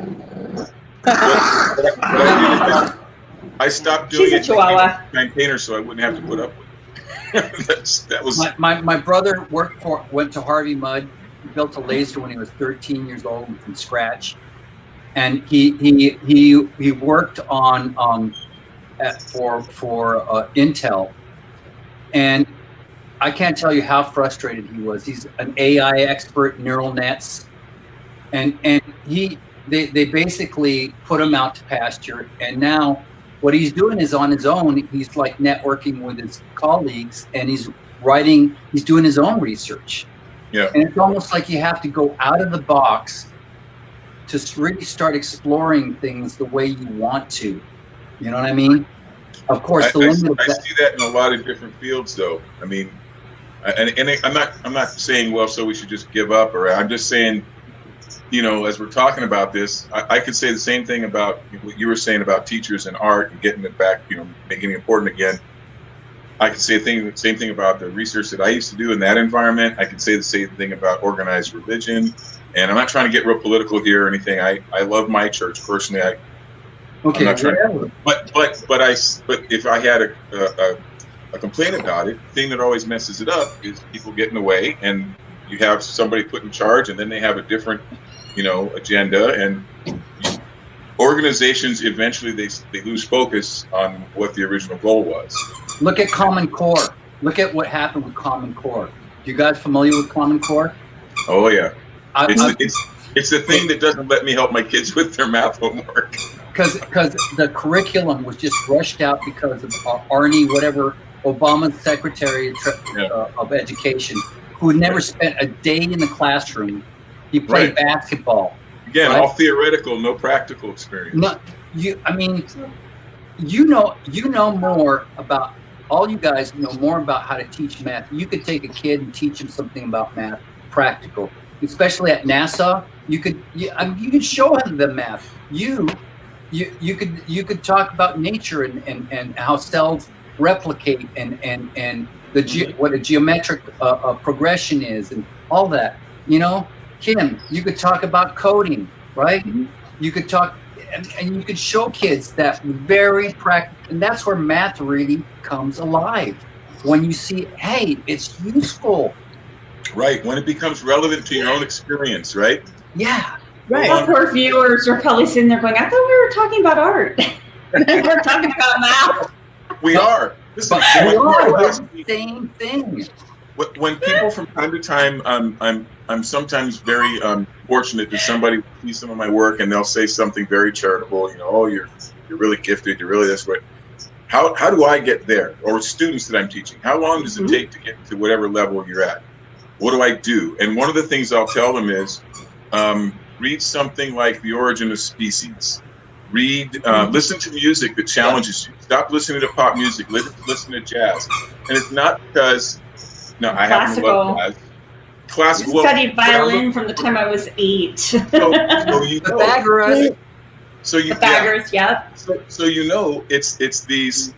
I stopped doing it. She's a Chihuahua. Campaigner, so I wouldn't have to put up with it. that was my brother went to Harvey Mudd. He built a laser when he was 13 years old from scratch, and he worked on for Intel, and I can't tell you how frustrated he was. He's an AI expert, neural nets, and they basically put him out to pasture. And now what he's doing is on his own. He's like networking with his colleagues, and he's doing his own research. Yeah. And it's almost like you have to go out of the box to really start exploring things the way you want to. You know what I mean? Of course, I see that in a lot of different fields, though. I mean, and I'm not saying, well, so we should just give up, or I'm just saying as we're talking about this, I could say the same thing about what you were saying about teachers and art and getting it back, making it important again. I could say the same thing about the research that I used to do in that environment. I could say the same thing about organized religion. And I'm not trying to get real political here or anything. I love my church personally. Okay, I'm not trying, but if I had a complaint about it, the thing that always messes it up is people get in the way, and you have somebody put in charge, and then they have a different, agenda, and organizations eventually they lose focus on what the original goal was. Look at Common Core. Look at what happened with Common Core. You guys familiar with Common Core? Oh yeah, it's the thing that doesn't let me help my kids with their math homework. Because the curriculum was just rushed out because of Arnie, whatever, Obama's Secretary of Education, who had never spent a day in the classroom. He played basketball. Again, all theoretical, no practical experience. No, you know more about, all you guys know more about how to teach math. You could take a kid and teach him something about math, practical. Especially at NASA, you could show him the math. You could talk about nature and how cells replicate and what a geometric progression is and all that. Kim, you could talk about coding, right? Mm-hmm. You could talk and you could show kids that very practical, and that's where math really comes alive. When you see, hey, it's useful. Right, when it becomes relevant to your own experience, right? Yeah. Right. Our poor viewers are probably sitting there going, I thought we were talking about art. We're talking about math. We are. Listen, the same thing. When people from time to time, I'm sometimes very fortunate that somebody sees some of my work and they'll say something very charitable. Oh, you're really gifted. You're really this way. How do I get there? Or students that I'm teaching, how long does it take to get to whatever level you're at? What do I do? And one of the things I'll tell them is, read something like The Origin of Species. Listen to music that challenges you. Stop listening to pop music. Listen to jazz. And it's not because, I happen to love jazz. Classical. I studied violin from the time I was 8. So Pythagoras. Pythagoras, yeah. So it's these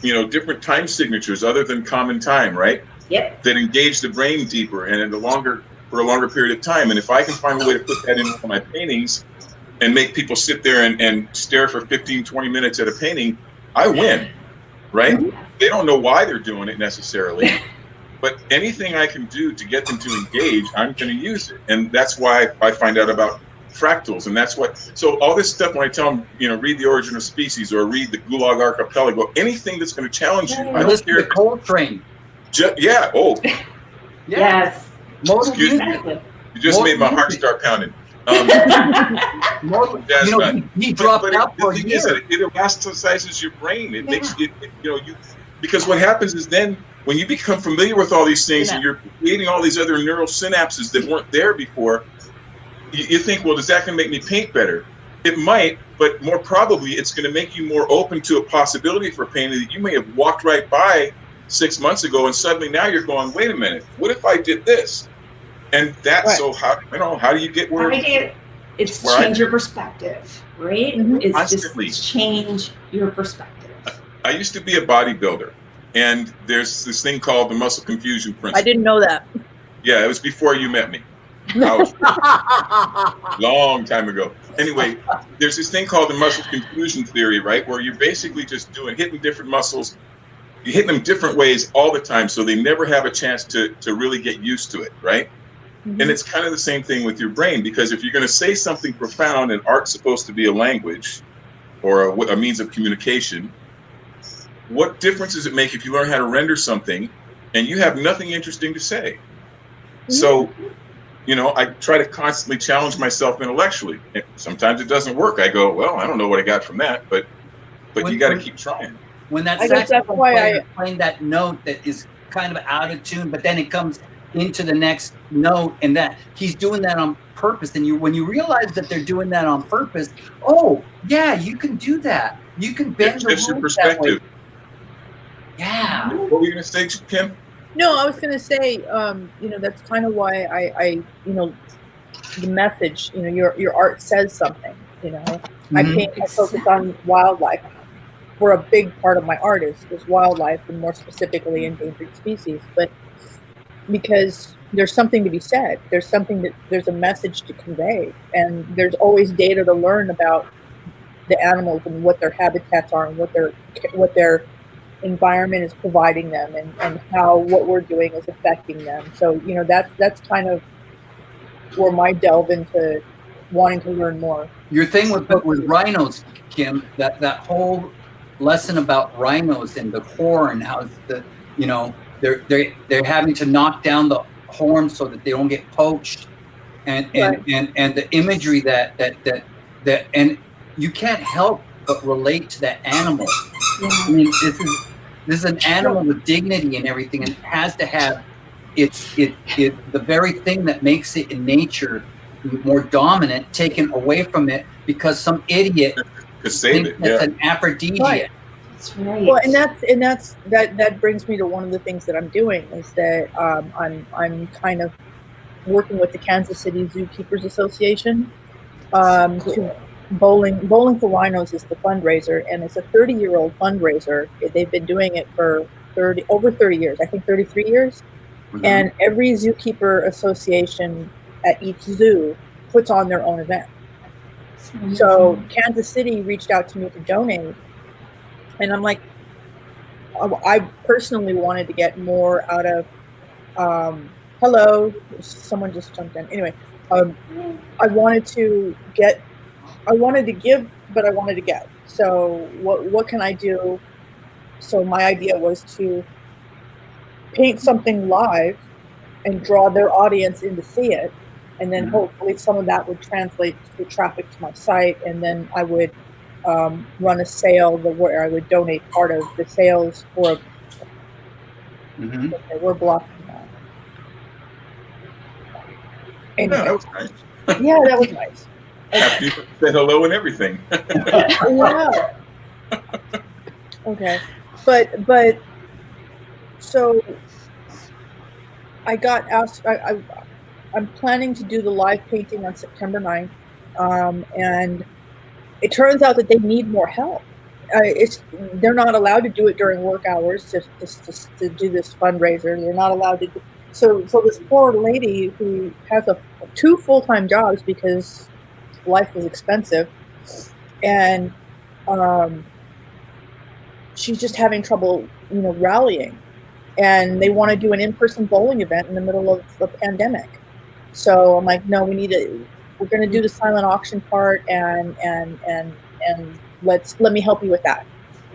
different time signatures other than common time, right? Yep. That engage the brain deeper and for a longer period of time. And if I can find a way to put that into my paintings and make people sit there and stare for 15, 20 minutes at a painting, I win, right? Mm-hmm. They don't know why they're doing it necessarily, but anything I can do to get them to engage, I'm going to use it. And that's why I find out about fractals. And so all this stuff, when I tell them, read The Origin of Species or read the Gulag Archipelago, anything that's going to challenge you. I don't care. The Coltrane. Yeah. Oh. Yes. Excuse me. You just made my heart start pounding. He dropped out for a year. It elasticizes your brain. It makes it, because what happens is then when you become familiar with all these things and you're creating all these other neural synapses that weren't there before, you think, well, is that going to make me paint better? It might, but more probably it's going to make you more open to a possibility for painting that you may have walked right by 6 months ago, and suddenly now you're going, wait a minute, what if I did this? And that's right. So how do you get where? It's change your perspective, right? Mm-hmm. It's Constantly. Just change your perspective. I used to be a bodybuilder, and there's this thing called the muscle confusion principle. I didn't know that. Yeah, it was before you met me. Long time ago. Anyway, there's this thing called the muscle confusion theory, right? Where you're basically just hitting different muscles. You hit them different ways all the time, so they never have a chance to really get used to it, right? Mm-hmm. And it's kind of the same thing with your brain, because if you're going to say something profound, and art's supposed to be a language or a means of communication, what difference does it make if you learn how to render something and you have nothing interesting to say? Mm-hmm. So, I try to constantly challenge myself intellectually. And sometimes it doesn't work. I go, well, I don't know what I got from that, but you got to keep trying. When that saxophone player playing that note that is kind of out of tune, but then it comes into the next note, and that he's doing that on purpose. And when you realize that they're doing that on purpose, oh yeah, you can do that. You can bend the rules your perspective. That way. Yeah. What were you going to say, Kim? No, I was going to say, that's kind of why I the message. You know, your art says something. You know, I Mhm. focus on wildlife. Where a big part of my art is wildlife, and more specifically endangered species. But because there's something to be said, there's a message to convey, and there's always data to learn about the animals and what their habitats are and what their environment is providing them, and how what we're doing is affecting them. So you know, that's kind of where my delve into wanting to learn more. Your thing with rhinos, Kim, that whole lesson about rhinos and the horn, how they're having to knock down the horn so that they don't get poached, and Right. the imagery that and you can't help but relate to that animal. I mean, this is an animal with dignity and everything, and it has to have the very thing that makes it in nature more dominant taken away from it because some idiot To save it, that's yeah. an aphrodisiac. Right. That's right. Well, and that brings me to one of the things that I'm doing is that I'm kind of working with the Kansas City Zookeepers Association to Bowling for Rhinos is the fundraiser, and it's a 30-year-old fundraiser. They've been doing it for over 30 years, I think 33 years. Mhm. And every zookeeper association at each zoo puts on their own event. So Kansas City reached out to me to donate, and I'm like, I personally wanted to get more out of. Hello, someone just jumped in. Anyway, I wanted to give, but I wanted to get. So what can I do? So my idea was to paint something live and draw their audience in to see it, and then hopefully some of that would translate to traffic to my site, and then I would run a sale where I would donate part of the sales for. Mhm. Okay, we're blocking that. Anyway, Yeah, that was nice. yeah, that was nice. After you said hello and everything. Yeah. Okay, but so I got asked. I'm planning to do the live painting on September 9th, and it turns out that they need more help. They're not allowed to do it during work hours to do this fundraiser. They're not allowed to. So this poor lady who has two full-time jobs because life is expensive, and she's just having trouble, rallying. And they want to do an in-person bowling event in the middle of the pandemic. So I'm like, no, we're going to do the silent auction part, and let me help you with that.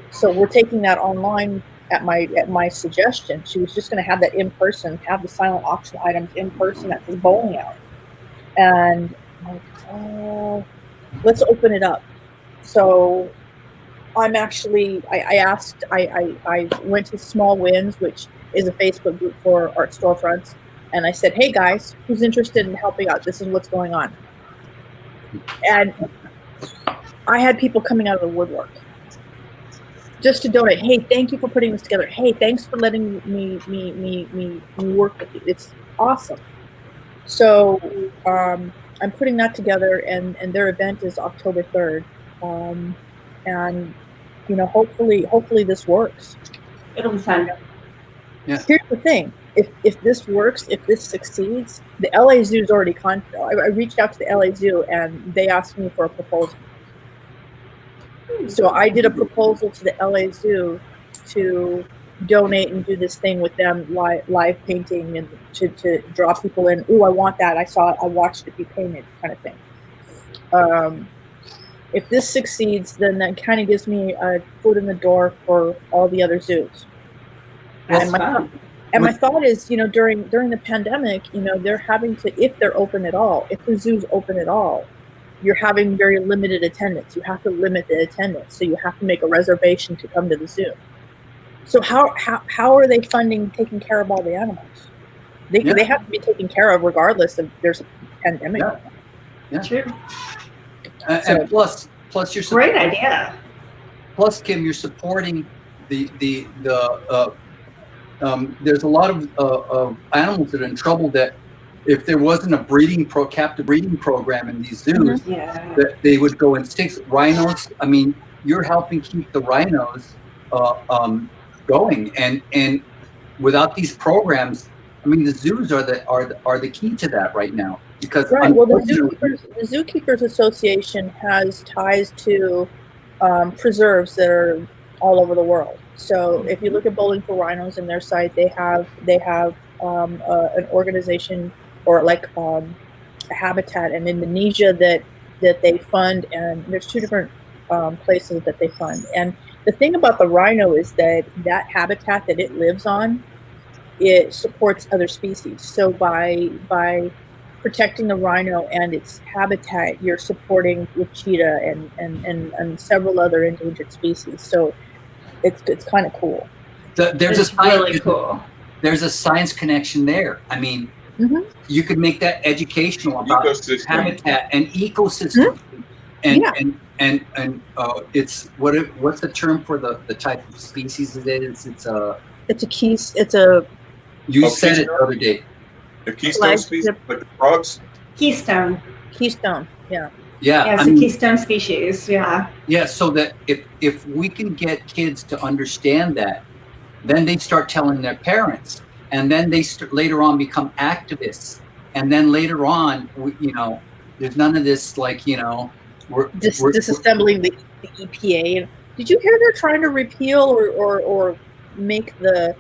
So we're taking that online at my suggestion. She was just going to have that in person, have the silent auction items in person at this bowling alley. And I'm like, let's open it up. So I'm actually, I went to Small Wins, which is a Facebook group for art storefronts. And I said, hey guys, who's interested in helping out? This is what's going on. And I had people coming out of the woodwork just to donate. Hey, thank you for putting this together. Hey, thanks for letting me work with you. It's awesome. So I'm putting that together, and their event is October 3rd. And hopefully this works. It'll be fun. Yeah. Here's the thing: if this works, if this succeeds, the LA Zoo's already I reached out to the LA Zoo, and they asked me for a proposal. So I did a proposal to the LA Zoo to donate and do this thing with them, live painting, and to draw people in. Ooh, I want that. I watched it be painted, kind of thing. If this succeeds, then that kind of gives me a foot in the door for all the other zoos. That's fun. And my thought is, during the pandemic, they're having to, if they're open at all, if the zoo's open at all, you're having very limited attendance. You have to limit the attendance, so you have to make a reservation to come to the zoo. So how are they taking care of all the animals? They have to be taken care of regardless if there's a pandemic. Yeah. True. And plus you're Great idea. Plus, Kim, you're supporting the there's a lot of animals that are in trouble that if there wasn't a captive breeding program in these zoos, Yeah. that they would go and stick rhinos. I mean, you're helping keep the rhinos going, and without these programs, I mean, the zoos are the key to that right now, because Right. Well, the Zookeepers Association has ties to preserves that are all over the world. So if you look at Bowling for Rhinos and their site, they have an organization, or like a habitat in Indonesia that they fund, and there's 2 different places that they fund. And the thing about the rhino is that habitat that it lives on, it supports other species. So by protecting the rhino and its habitat, you're supporting with cheetah and several other endangered species. So it's kind of cool. It's really cool. There's a science connection there. I mean, you could make that educational about habitat and ecosystem, and it's what's the term for the type of species it is? It's a you said it the other day. The keystone species, like the frogs? Keystone, yeah. Yeah, it's a keystone species, yeah. Yeah, so that if we can get kids to understand that, then they start telling their parents, and then they later on become activists, and then later on, there's none of this, like, we're disassembling the EPA. Did you hear they're trying to repeal or make the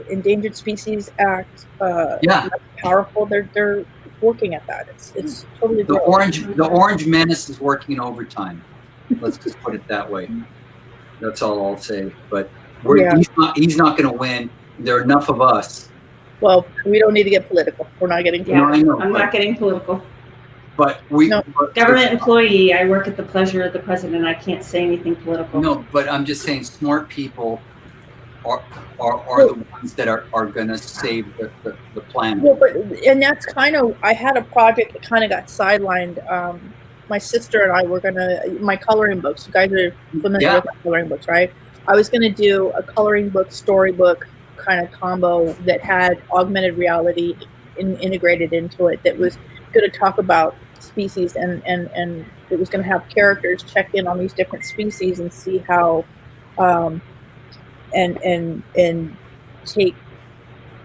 Endangered Species Act powerful? They're working at that. It's totally the orange menace is working overtime. Let's just put it that way. That's all I'll say. But he's not going to win. There are enough of us. Well, we don't need to get political. We're not getting political. Yeah, I know, I'm not getting political. But government employee. I work at the pleasure of the president. I can't say anything political. No, but I'm just saying, smart people are the ones that are going to save the planet. Well, and that's kind of, I had a project that kind of got sidelined. My sister and I were my coloring books. You guys are familiar with coloring books, right? I was going to do a coloring book, storybook kind of combo that had augmented reality integrated into it, that was going to talk about species, and it was going to have characters check in on these different species and see how and take,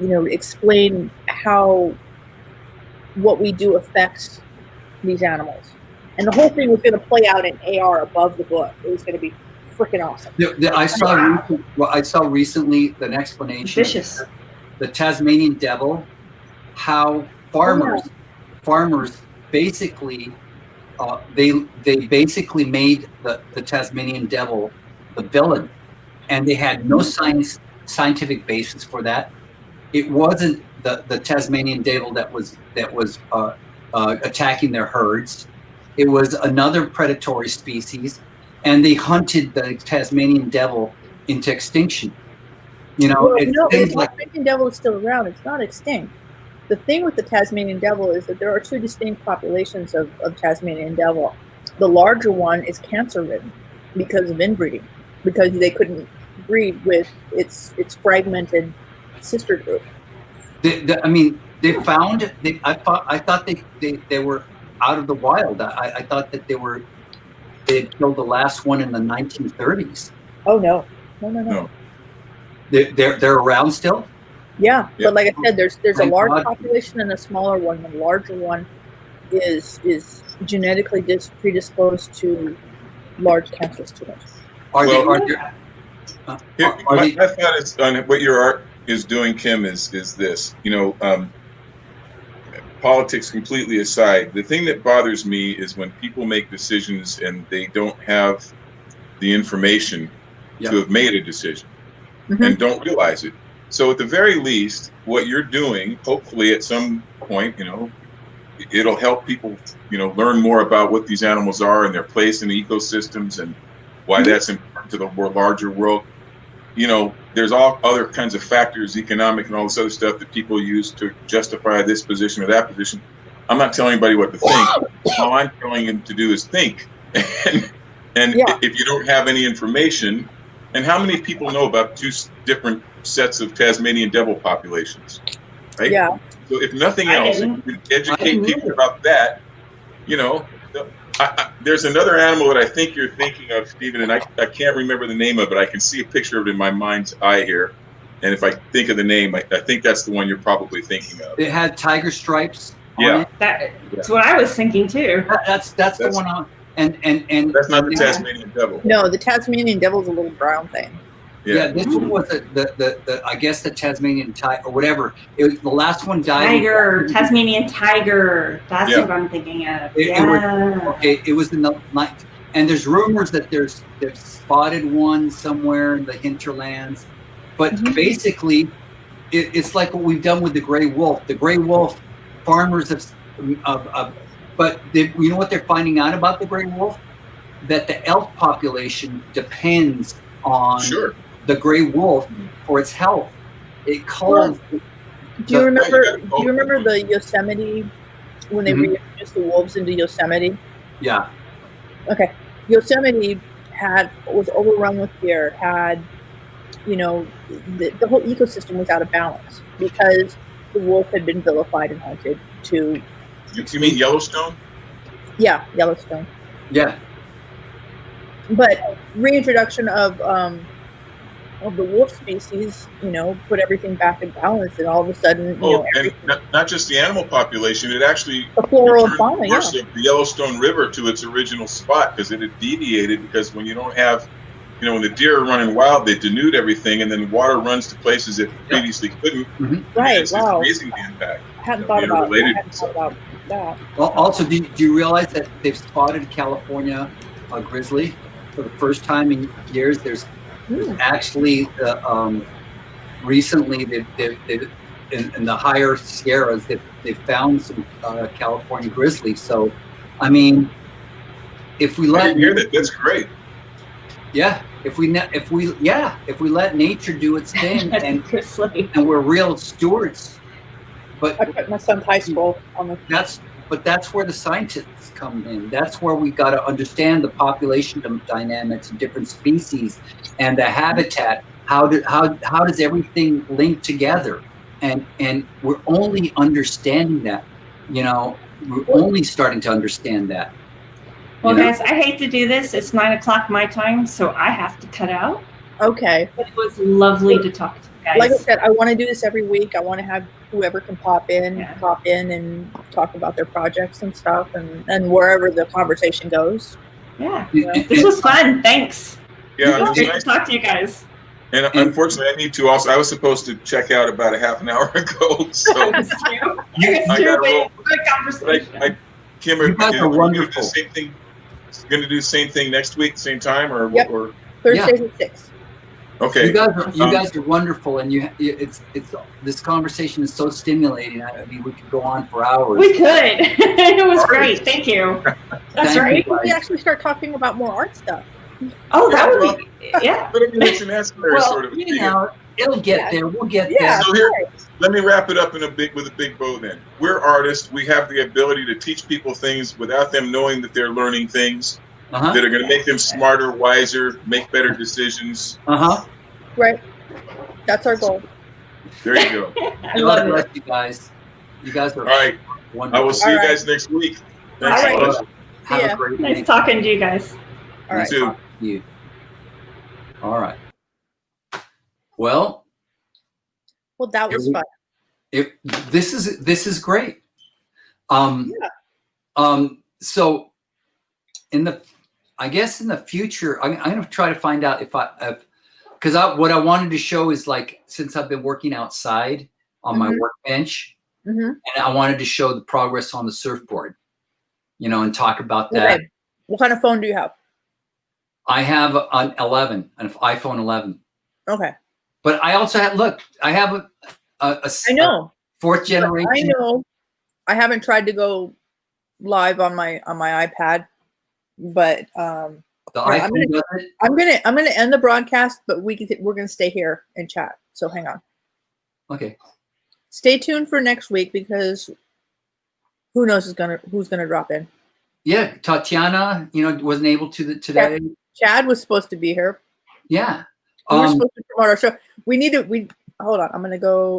explain how what we do affects these animals. And the whole thing was going to play out in AR above the book. It was going to be freaking awesome. I saw recently an explanation. Vicious. The Tasmanian devil, how farmers basically they basically made the Tasmanian devil the villain, and they had no scientific basis for that. It wasn't the Tasmanian devil that was attacking their herds. It was another predatory species, and they hunted the Tasmanian devil into extinction. The Tasmanian devil is still around. It's not extinct. The thing with the Tasmanian devil is that there are 2 distinct populations of Tasmanian devil. The larger one is cancer-ridden because of inbreeding, because they couldn't breed with its fragmented sister group. They found. I thought they were out of the wild. I thought that they had killed the last one in the 1930s. Oh no. They're around still. Yeah, but like I said, there's a large population and a smaller one. The larger one is genetically predisposed to large cancerous tumors. My thought is on what your art is doing, Kim, is this. Politics completely aside, the thing that bothers me is when people make decisions and they don't have the information to have made a decision and don't realize it. So at the very least, what you're doing, hopefully at some point, it'll help people, learn more about what these animals are and their place in the ecosystems and why that's important to the larger world. There's all other kinds of factors, economic and all this other stuff that people use to justify this position or that position. I'm not telling anybody what to think. All I'm telling them to do is think. And if you don't have any information, and how many people know about 2 different sets of Tasmanian devil populations? right? Yeah. So if nothing I else, if didn't. you can educate didn't people either. about that, there's another animal that I think you're thinking of, Stephen, and I can't remember the name of it. I can see a picture of it in my mind's eye here. And if I think of the name, I think that's the one you're probably thinking of. It had tiger stripes on Yeah. it. That's what I was thinking too. That's the one on, and That's not the Yeah. Tasmanian devil. No, the Tasmanian devil's a little brown thing. yeah, this one was the I guess the Tasmanian tiger or whatever. It was the last one died. Tasmanian tiger. That's Yeah. what I'm thinking of. It was in the night, and there's rumors that they've spotted one somewhere in the hinterlands, but basically, it's like what we've done with the gray wolf. The gray wolf farmers but you know what they're finding out about the gray wolf? That the elk population depends on Sure. the gray wolf for its health. It calls. Do you remember the Yosemite when they reintroduced the wolves into Yosemite? Yeah. Okay. Yosemite was overrun with deer, the whole ecosystem was out of balance because the wolf had been vilified and hunted to. You mean Yellowstone? Yeah, Yellowstone. Yeah. But reintroduction of the wolf species, put everything back in balance, and all of a sudden, and not just the animal population, it actually the floral returned fauna, the course of the Yellowstone River to its original spot because it had deviated. Because when you don't have, when the deer are running wild, they denude everything, and then water runs to places it previously couldn't. Right. It's Wow. amazing the impact. I hadn't thought about that. Well, also, do you realize that they've spotted California grizzly for the first time in years? There's actually recently they've in the higher Sierras they've found some California grizzly. So, I mean, if we I let didn't hear that. That's great. Yeah, if we let nature do its thing Grizzly. and we're real stewards. But I put my son's high school on the. That's where the scientists come in. That's where we got to understand the population dynamics of different species and the habitat. How does everything link together? And we're only understanding that. We're only starting to understand that. Well, guys, I hate to do this. It's 9:00 my time, so I have to cut out. Okay. But it was lovely to talk to you guys. Like I said, I want to do this every week. I want to have whoever can pop in and talk about their projects and stuff, and wherever the conversation goes. Yeah, this was fun. Thanks. Yeah, it was great to talk to you guys. And unfortunately, I need to also. I was supposed to check out about a half an hour ago, so I got to roll. Good conversation. Kim, you guys are wonderful. Going to do the same thing next week, same time, or Thursdays at 6. Okay. You guys are wonderful, and it's this conversation is so stimulating. I mean, we could go on for hours. We could. It was great. Thank you. That's right. We actually start talking about more art stuff. Oh, that would be yeah. But I mean, it's an ancillary sort of. It'll get there. We'll get there. So here, let me wrap it up with a big bow. Then we're artists. We have the ability to teach people things without them knowing that they're learning things that are going to make them smarter, wiser, make better decisions. Right. That's our goal. There you go. I love it. You guys. You guys are all right. Wonderful. I will see you guys next week. Thanks so much. Have a great nice talking to you guys. All right. You too. You. All right. Well, that was fun. This is great. So in the future, I'm going to try to find out because what I wanted to show is like, since I've been working outside on my workbench, and I wanted to show the progress on the surfboard, and talk about that. Okay. What kind of phone do you have? I have an iPhone 11. Okay. But I also have I have a fourth generation. I know. I haven't tried to go live on my iPad, but the iPhone does it. I'm gonna end the broadcast, but we're gonna stay here and chat. So hang on. Okay. Stay tuned for next week because who knows who's gonna drop in. Yeah, Tatiana, wasn't able to today. Chad was supposed to be here. Yeah. We were supposed to promote our show. Hold on. I'm gonna go